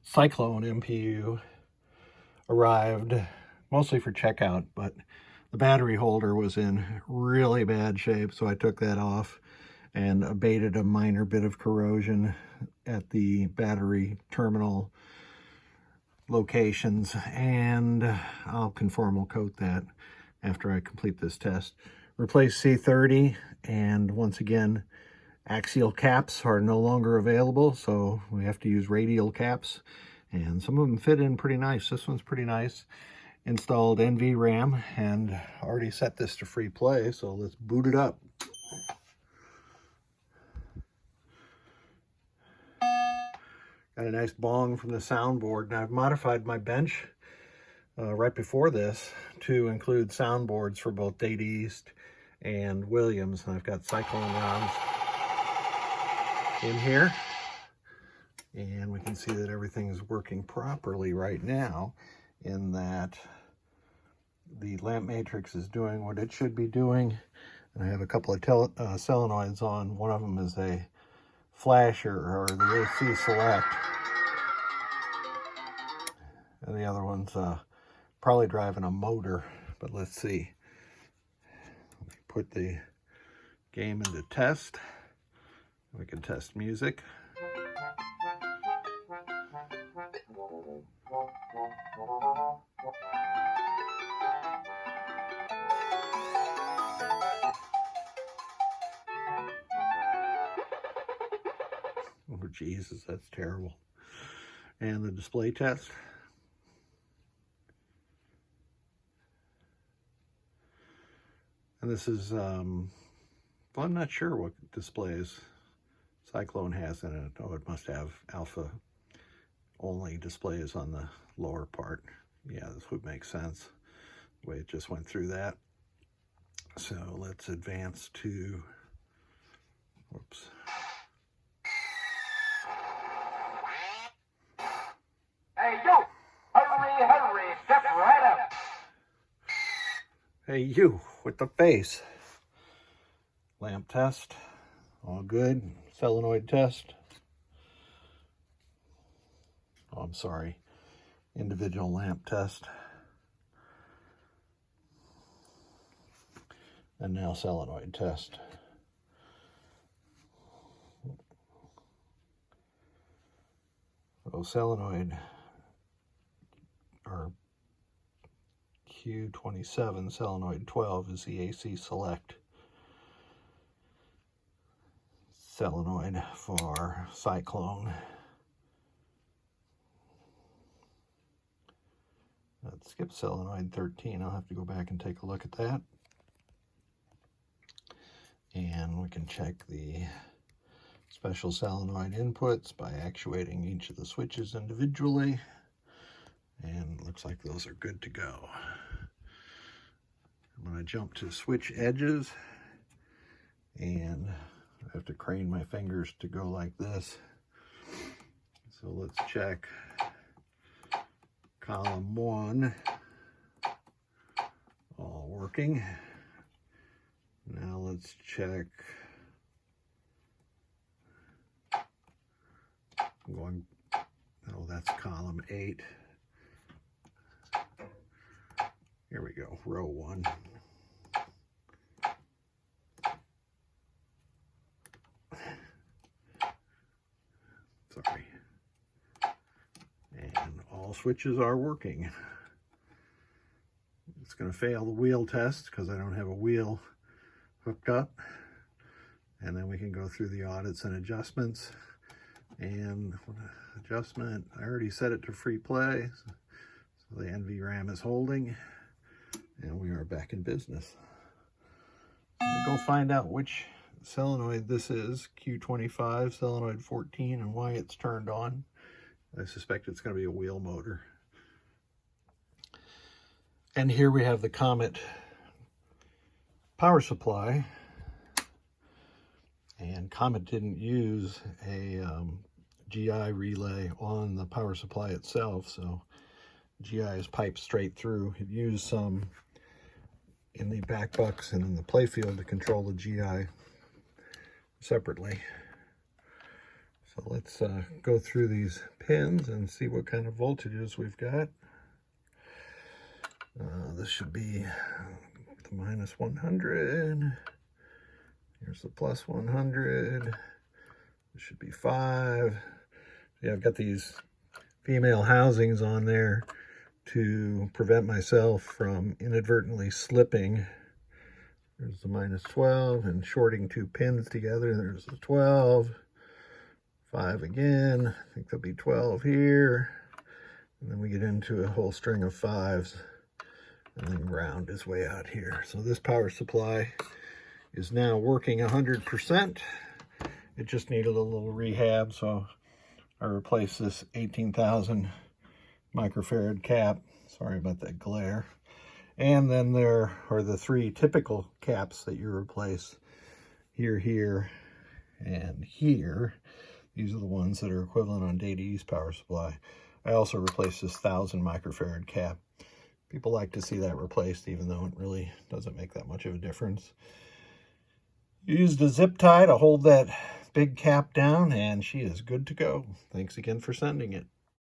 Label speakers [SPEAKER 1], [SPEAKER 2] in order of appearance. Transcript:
[SPEAKER 1] Cyclone MPU arrived mostly for checkout, but the battery holder was in really bad shape, so I took that off and abated a minor bit of corrosion at the battery terminal locations, and I'll conformal coat that after I complete this test. Replace C30, and once again, axial caps are no longer available, so we have to use radial caps, and some of them fit in pretty nice. This one's pretty nice. Installed NVRAM and already set this to free play, so let's boot it up. Got a nice bong from the soundboard. Now I've modified my bench right before this to include soundboards for both Data East and Williams, and I've got Cyclone rounds in here, and we can see that everything is working properly right now, in that the lamp matrix is doing what it should be doing, and I have a couple of solenoids on. One of them is a flasher, or the AC select, and the other one's probably driving a motor, but let's see. Let me put the game into test. We can test music. Oh, Jesus, that's terrible. And the display test. And this is, well, I'm not sure what displays Cyclone has in it. Oh, it must have alpha only displays on the lower part. Yeah, this would make sense, the way it just went through that. So let's advance to, whoops.
[SPEAKER 2] Hey, you! Hurry, hurry! Step right up!
[SPEAKER 1] Hey, you, with the face. Lamp test, all good. Solenoid test. Oh, I'm sorry. Individual lamp test. And now solenoid test. So solenoid, or Q27, solenoid 12 is the AC select solenoid for Cyclone. Let's skip solenoid 13. I'll have to go back and take a look at that. And we can check the special solenoid inputs by actuating each of the switches individually. And it looks like those are good to go. I'm going to jump to switch edges, and I have to crane my fingers to go like this. So let's check column 1, all working. Now let's check, oh, that's column 8. Here we go, row 1. Sorry. And all switches are working. It's going to fail the wheel test because I don't have a wheel hooked up. And then we can go through the audits and adjustments. And adjustment, I already set it to free play. So the NVRAM is holding. And we are back in business. I'm going to go find out which solenoid this is, Q25, solenoid 14, and why it's turned on. I suspect it's going to be a wheel motor. And here we have the Comet power supply. And Comet didn't use a GI relay on the power supply itself, so GI is piped straight through. It used some in the back bucks and in the playfield to control the GI separately. So let's go through these pins and see what kind of voltages we've got. This should be the minus 100. Here's the plus 100. This should be 5. Yeah, I've got these female housings on there to prevent myself from inadvertently slipping. There's the minus 12 and shorting 2 pins together. There's the 12. 5 again. I think there'll be 12 here. And then we get into a whole string of 5s. And then ground is way out here. So this power supply is now working 100%. It just needed a little rehab, so I replaced this 18,000 microfarad cap. Sorry about that glare. And then there are the 3 typical caps that you replace here, here, and here. These are the ones that are equivalent on data use power supply. I also replaced this 1,000 microfarad cap. People like to see that replaced, even though it really doesn't make that much of a difference. Used a zip tie to hold that big cap down, and she is good to go. Thanks again for sending it.